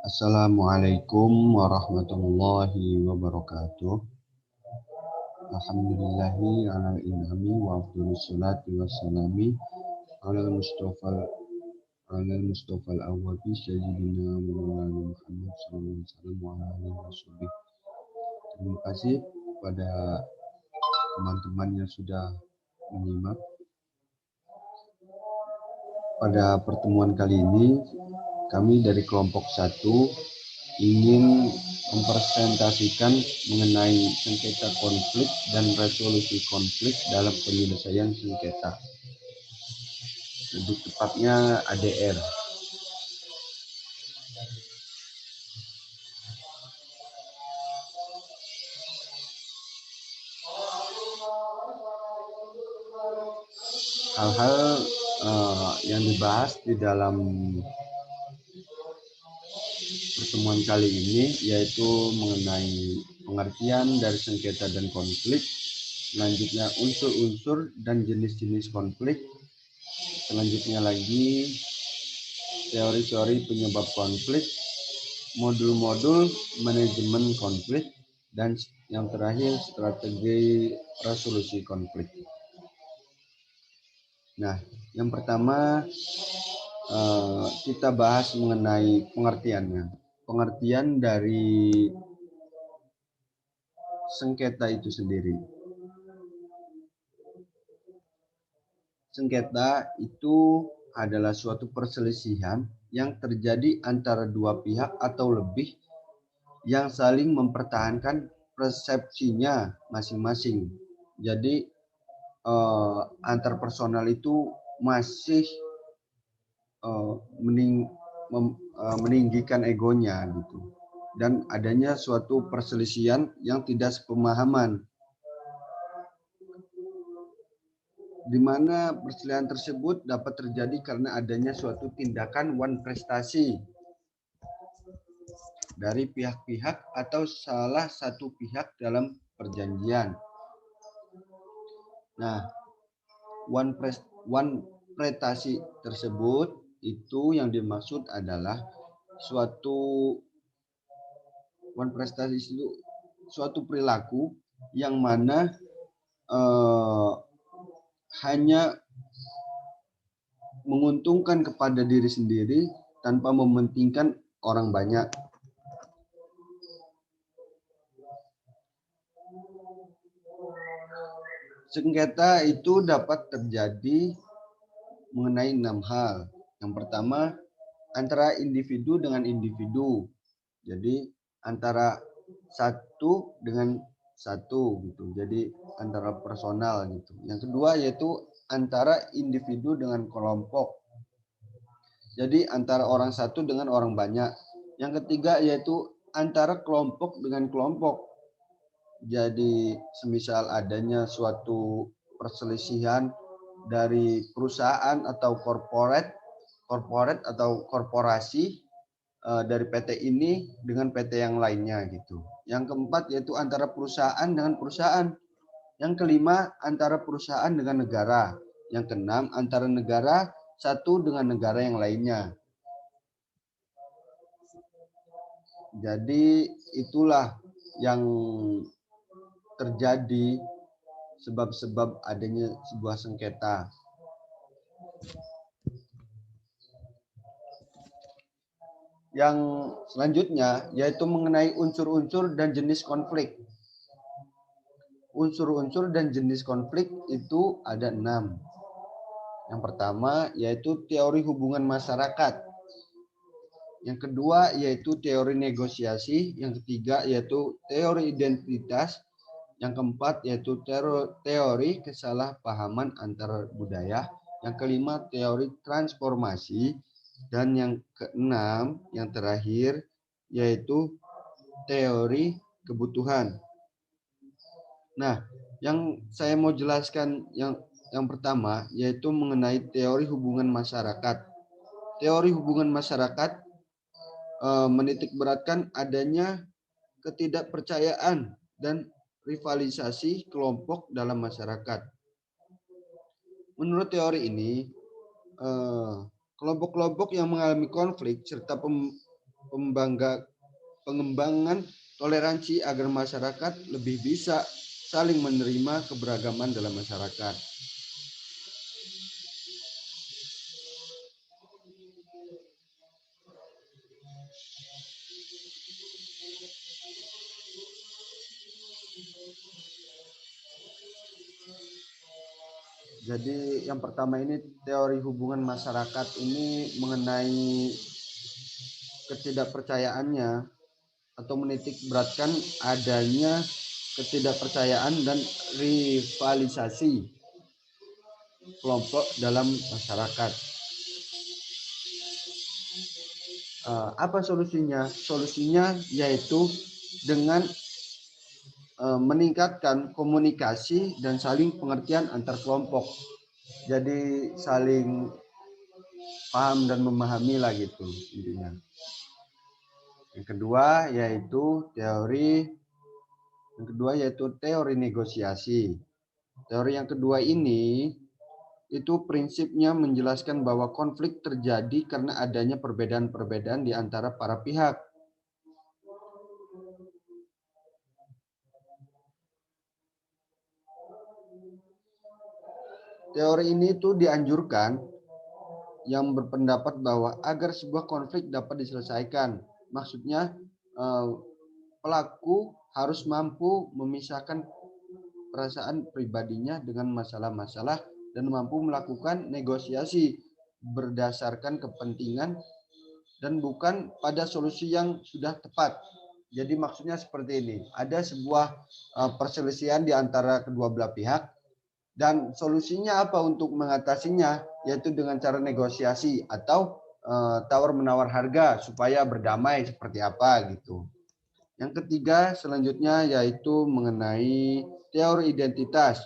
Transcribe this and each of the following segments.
Assalamualaikum warahmatullahi wabarakatuh. Alhamdulillahi ala inami wa afdhalus salati wassalami ala Mustafa al-awwabi sayyidina Maulana Muhammad sallallahu alaihi wasallam wa ala alihi wasallam. Terima kasih kepada teman-teman yang sudah menyimak. Pada pertemuan kali ini, kami dari kelompok 1 ingin mempresentasikan mengenai sengketa konflik dan resolusi konflik dalam penyelesaian sengketa. Lebih tepatnya ADR. Hal-hal yang dibahas di dalam pertemuan kali ini yaitu mengenai pengertian dari sengketa dan konflik, selanjutnya unsur-unsur dan jenis-jenis konflik, selanjutnya lagi teori-teori penyebab konflik, modul-modul manajemen konflik, dan yang terakhir strategi resolusi konflik. Nah, yang pertama kita bahas mengenai pengertiannya. Pengertian dari sengketa itu sendiri. Sengketa itu adalah suatu perselisihan yang terjadi antara dua pihak atau lebih yang saling mempertahankan persepsinya masing-masing. Jadi antar personal itu masih meninggikan egonya gitu, dan adanya suatu perselisihan yang tidak sepemahaman, di mana perselisihan tersebut dapat terjadi karena adanya suatu tindakan wan prestasi dari pihak-pihak atau salah satu pihak dalam perjanjian. Nah, wan prestasi tersebut itu yang dimaksud adalah suatu wan prestasi itu suatu perilaku yang mana hanya menguntungkan kepada diri sendiri tanpa mementingkan orang banyak. Sengketa itu dapat terjadi mengenai 6 hal. Yang pertama, antara individu dengan individu. Jadi antara satu dengan satu gitu. Jadi antara personal gitu. Yang kedua yaitu antara individu dengan kelompok. Jadi antara orang satu dengan orang banyak. Yang ketiga yaitu antara kelompok dengan kelompok. Jadi semisal adanya suatu perselisihan dari perusahaan atau korporat atau korporasi dari PT ini dengan PT yang lainnya gitu. Yang keempat yaitu antara perusahaan dengan perusahaan. Yang kelima antara perusahaan dengan negara. Yang keenam antara negara satu dengan negara yang lainnya. Jadi itulah yang terjadi sebab-sebab adanya sebuah sengketa. Yang selanjutnya yaitu mengenai unsur-unsur dan jenis konflik. Unsur-unsur dan jenis konflik itu ada 6. Yang pertama yaitu teori hubungan masyarakat. Yang kedua yaitu teori negosiasi. Yang ketiga yaitu teori identitas. Yang keempat yaitu teori kesalahpahaman antar budaya. Yang kelima teori transformasi. Dan yang keenam, yang terakhir, yaitu teori kebutuhan. Nah, yang saya mau jelaskan yang pertama, yaitu mengenai teori hubungan masyarakat. Teori hubungan masyarakat menitikberatkan adanya ketidakpercayaan dan rivalisasi kelompok dalam masyarakat. Menurut teori ini, Kelompok-kelompok yang mengalami konflik serta pengembangan toleransi agar masyarakat lebih bisa saling menerima keberagaman dalam masyarakat. Jadi yang pertama ini teori hubungan masyarakat ini mengenai ketidakpercayaannya atau menitik beratkan adanya ketidakpercayaan dan rivalisasi kelompok dalam masyarakat. Apa solusinya? Solusinya yaitu dengan meningkatkan komunikasi dan saling pengertian antar kelompok. Jadi saling paham dan memahami lah gitu intinya. Yang kedua yaitu teori negosiasi. Teori yang kedua ini itu prinsipnya menjelaskan bahwa konflik terjadi karena adanya perbedaan-perbedaan di antara para pihak. Teori ini itu dianjurkan yang berpendapat bahwa agar sebuah konflik dapat diselesaikan, maksudnya pelaku harus mampu memisahkan perasaan pribadinya dengan masalah-masalah dan mampu melakukan negosiasi berdasarkan kepentingan dan bukan pada solusi yang sudah tepat. Jadi maksudnya seperti ini, ada sebuah perselisihan di antara kedua belah pihak dan solusinya apa untuk mengatasinya, yaitu dengan cara negosiasi atau tawar-menawar harga supaya berdamai seperti apa gitu. Yang ketiga selanjutnya yaitu mengenai teori identitas.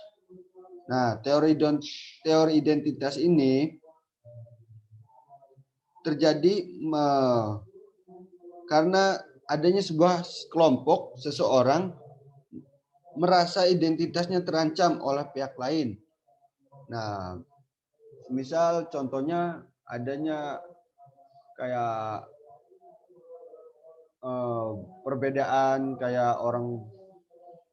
Nah, teori identitas ini terjadi karena adanya sebuah kelompok seseorang merasa identitasnya terancam oleh pihak lain. Nah, misal contohnya adanya kayak perbedaan kayak orang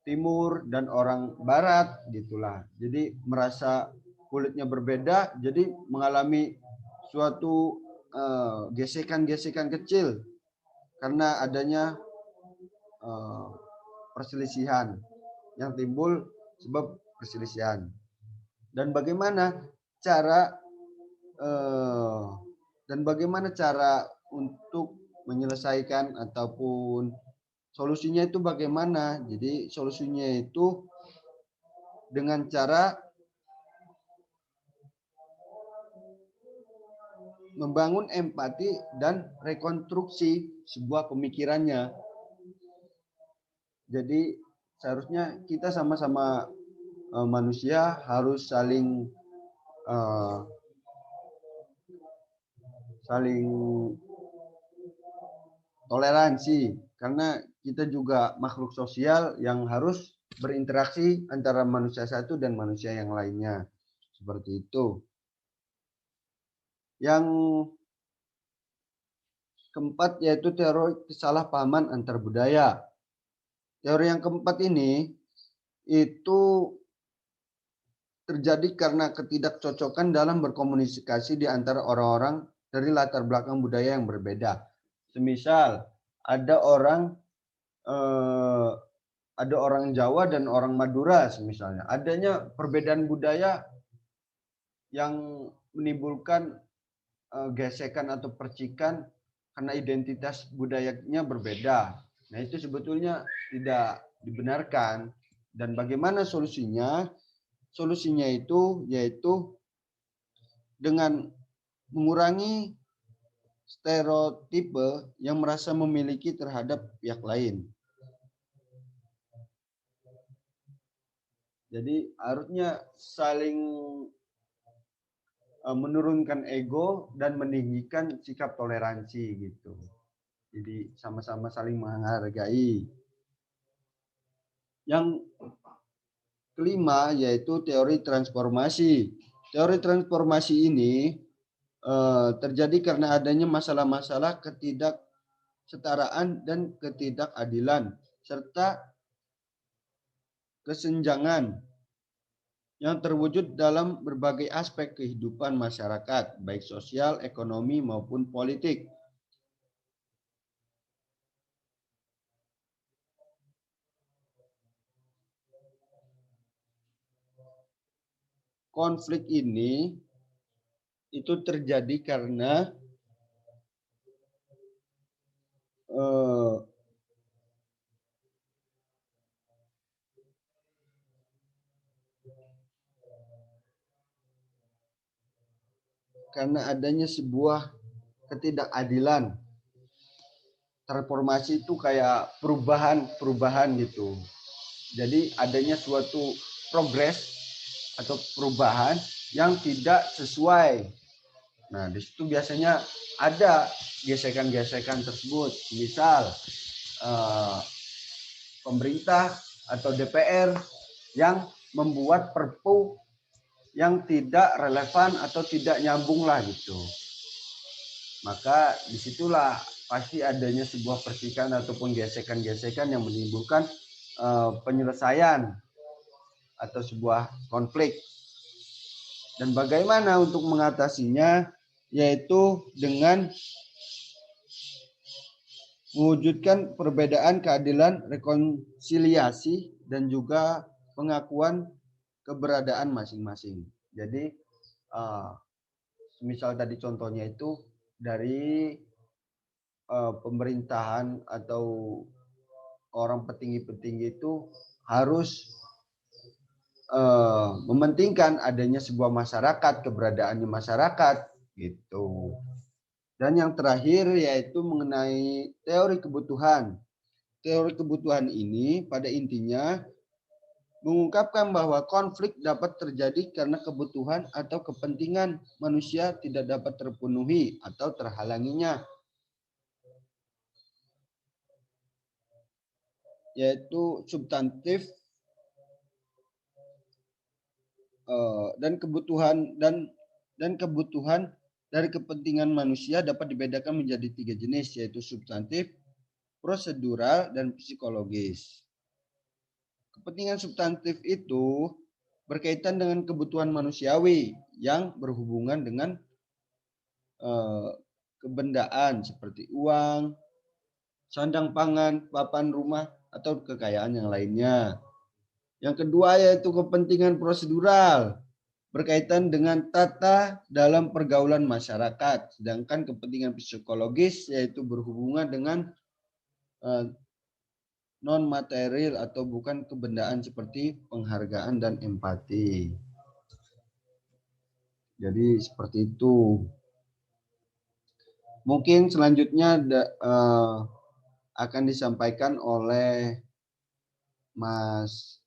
timur dan orang barat gitulah. Jadi merasa kulitnya berbeda, jadi mengalami suatu gesekan-gesekan kecil karena adanya perselisihan yang timbul sebab perselisihan. Dan bagaimana cara untuk menyelesaikan ataupun solusinya itu bagaimana? Jadi solusinya itu dengan cara membangun empati dan rekonstruksi sebuah pemikirannya. Jadi seharusnya kita sama-sama manusia harus saling toleransi karena kita juga makhluk sosial yang harus berinteraksi antara manusia satu dan manusia yang lainnya. Seperti itu. Yang keempat yaitu teori kesalahpahaman antar budaya. Teori yang keempat ini itu terjadi karena ketidakcocokan dalam berkomunikasi di antara orang-orang dari latar belakang budaya yang berbeda. Semisal ada orang Jawa dan orang Madura misalnya. Adanya perbedaan budaya yang menimbulkan gesekan atau percikan karena identitas budayanya berbeda. Nah, itu sebetulnya tidak dibenarkan. Dan bagaimana solusinya? Solusinya itu yaitu dengan mengurangi stereotipe yang merasa memiliki terhadap pihak lain. Jadi harusnya saling menurunkan ego dan meninggikan sikap toleransi gitu. Jadi sama-sama saling menghargai. Yang kelima yaitu teori transformasi. Teori transformasi ini terjadi karena adanya masalah-masalah ketidaksetaraan dan ketidakadilan serta kesenjangan yang terwujud dalam berbagai aspek kehidupan masyarakat, baik sosial, ekonomi, maupun politik. Konflik ini itu terjadi karena adanya sebuah ketidakadilan. Transformasi itu kayak perubahan gitu. Jadi adanya suatu progres atau perubahan yang tidak sesuai. Nah, di situ biasanya ada gesekan-gesekan tersebut. Misal pemerintah atau DPR yang membuat perpu yang tidak relevan atau tidak nyambung lah gitu. Maka disitulah pasti adanya sebuah percikan ataupun gesekan-gesekan yang menimbulkan penyelesaian atau sebuah konflik. Dan bagaimana untuk mengatasinya, yaitu dengan mewujudkan perbedaan, keadilan, rekonsiliasi, dan juga pengakuan keberadaan masing-masing. Jadi misal tadi contohnya itu dari pemerintahan atau orang petinggi-petinggi itu harus mementingkan adanya sebuah masyarakat, keberadaannya masyarakat gitu. Dan yang terakhir yaitu mengenai teori kebutuhan. Teori kebutuhan ini pada intinya mengungkapkan bahwa konflik dapat terjadi karena kebutuhan atau kepentingan manusia tidak dapat terpenuhi atau terhalanginya, yaitu substantif dan kebutuhan dari kepentingan manusia dapat dibedakan menjadi 3 jenis, yaitu substantif, prosedural, dan psikologis. Kepentingan substantif itu berkaitan dengan kebutuhan manusiawi yang berhubungan dengan kebendaan seperti uang, sandang pangan, papan rumah, atau kekayaan yang lainnya. Yang kedua yaitu kepentingan prosedural, berkaitan dengan tata dalam pergaulan masyarakat. Sedangkan kepentingan psikologis yaitu berhubungan dengan non material atau bukan kebendaan seperti penghargaan dan empati. Jadi seperti itu. Mungkin selanjutnya akan disampaikan oleh Mas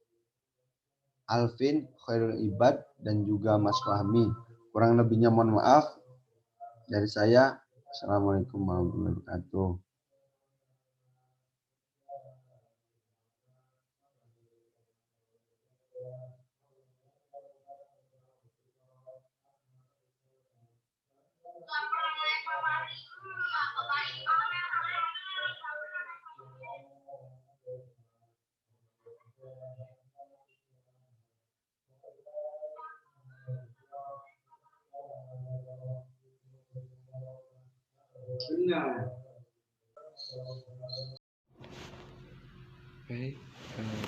Alvin Khairul Ibad dan juga Mas Fahmi. Kurang lebihnya mohon maaf dari saya. Assalamualaikum warahmatullahi wabarakatuh. Baik,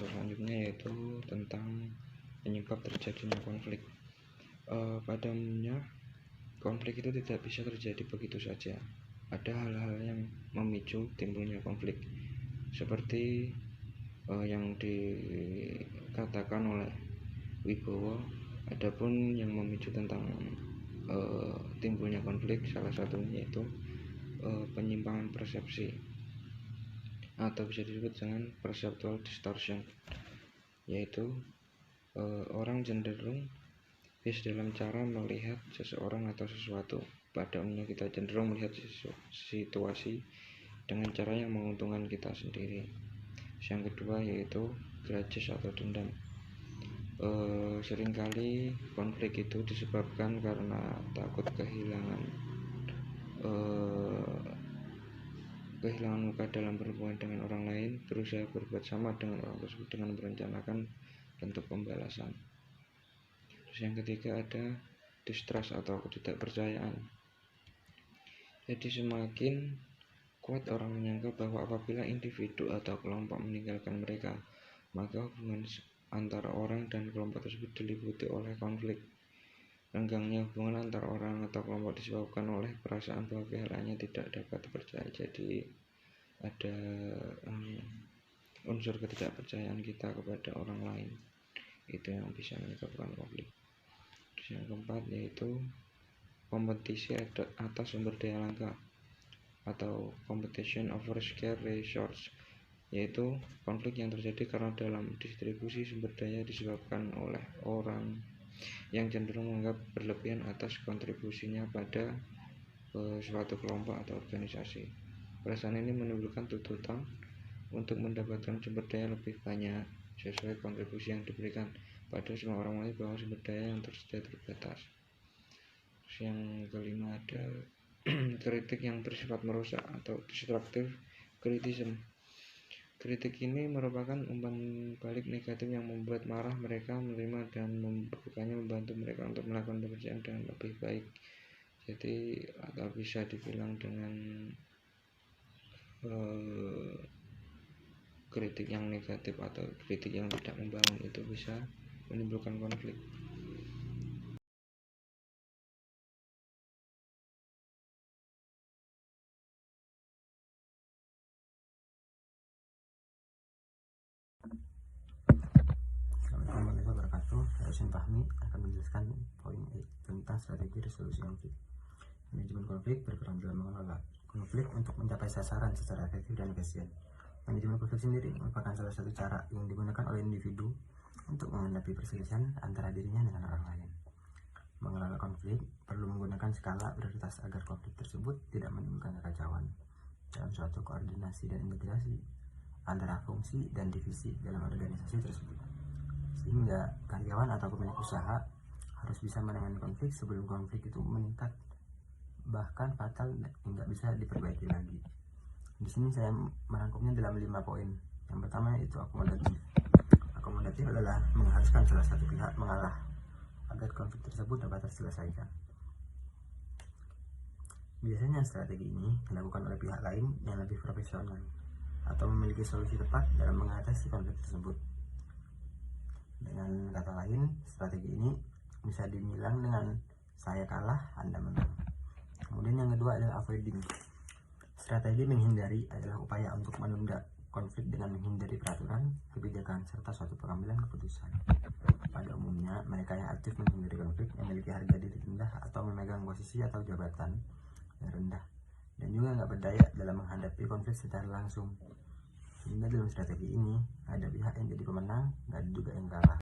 selanjutnya yaitu tentang penyebab terjadinya konflik. Pada umumnya konflik itu tidak bisa terjadi begitu saja. Ada hal-hal yang memicu timbulnya konflik, seperti yang dikatakan oleh Wibowo. Adapun yang memicu tentang timbulnya konflik, salah satunya yaitu penyimpangan persepsi atau bisa disebut dengan perceptual distortion, yaitu orang cenderung bias dalam cara melihat seseorang atau sesuatu. Pada umumnya kita cenderung melihat situasi dengan cara yang menguntungkan kita sendiri. Yang kedua yaitu grudges atau dendam. Seringkali konflik itu disebabkan karena takut kehilangan muka dalam berhubungan dengan orang lain, berusaha berbuat sama dengan orang tersebut dengan merencanakan bentuk pembalasan. Terus yang ketiga ada distrust atau ketidakpercayaan. Jadi semakin kuat orang menyangka bahwa apabila individu atau kelompok meninggalkan mereka, maka hubungan antara orang dan kelompok tersebut diliputi oleh konflik. Renggangnya hubungan antar orang atau kelompok disebabkan oleh perasaan bahwa pihak lainnya tidak dapat dipercaya. Jadi ada unsur ketidakpercayaan kita kepada orang lain, itu yang bisa menyebabkan konflik. Terus yang keempat yaitu kompetisi atas sumber daya langka atau competition over scarce resource, yaitu konflik yang terjadi karena dalam distribusi sumber daya disebabkan oleh orang yang cenderung menganggap berlebihan atas kontribusinya pada suatu kelompok atau organisasi. Perasaan ini menimbulkan tuntutan untuk mendapatkan sumber daya lebih banyak sesuai kontribusi yang diberikan, padahal semua orang mengetahui bahwa sumber daya yang tersedia terbatas. Terus yang kelima ada kritik yang bersifat merusak atau destructive criticism. Kritik ini merupakan umpan balik negatif yang membuat marah mereka menerima dan bukannya membantu mereka untuk melakukan pekerjaan dengan lebih baik. Jadi atau bisa dibilang dengan kritik yang negatif atau kritik yang tidak membangun itu bisa menimbulkan konflik. Assalamualaikum warahmatullahi wabarakatuh. Saya Husin Fahmi akan menjelaskan poin tentang strategi resolusi konflik. Manajemen konflik berperan dalam mengelola konflik untuk mencapai sasaran secara efektif dan efisien. Manajemen konflik sendiri merupakan salah satu cara yang digunakan oleh individu untuk menghadapi perselisihan antara dirinya dengan orang lain. Mengelola konflik perlu menggunakan skala prioritas agar konflik tersebut tidak menimbulkan kekacauan dalam suatu koordinasi dan integrasi antara fungsi dan divisi dalam organisasi tersebut, sehingga karyawan atau pemilik usaha harus bisa menangani konflik sebelum konflik itu meningkat bahkan fatal hingga bisa diperbaiki lagi. Di sini saya merangkumnya dalam 5 poin. Yang pertama yaitu akomodatif. Akomodatif adalah mengharuskan salah satu pihak mengalah agar konflik tersebut dapat terselesaikan. Biasanya strategi ini dilakukan oleh pihak lain yang lebih profesional atau memiliki solusi tepat dalam mengatasi konflik tersebut. Dengan kata lain, strategi ini bisa dibilang dengan saya kalah, Anda menang. Kemudian yang kedua adalah avoiding. Strategi menghindari adalah upaya untuk menunda konflik dengan menghindari peraturan, kebijakan, serta suatu pengambilan keputusan. Pada umumnya, mereka yang aktif menghindari konflik memiliki harga diri rendah atau memegang posisi atau jabatan yang rendah, dan juga nggak berdaya dalam menghadapi konflik secara langsung. Sehingga dalam strategi ini, ada pihak yang jadi pemenang, dan juga yang kalah.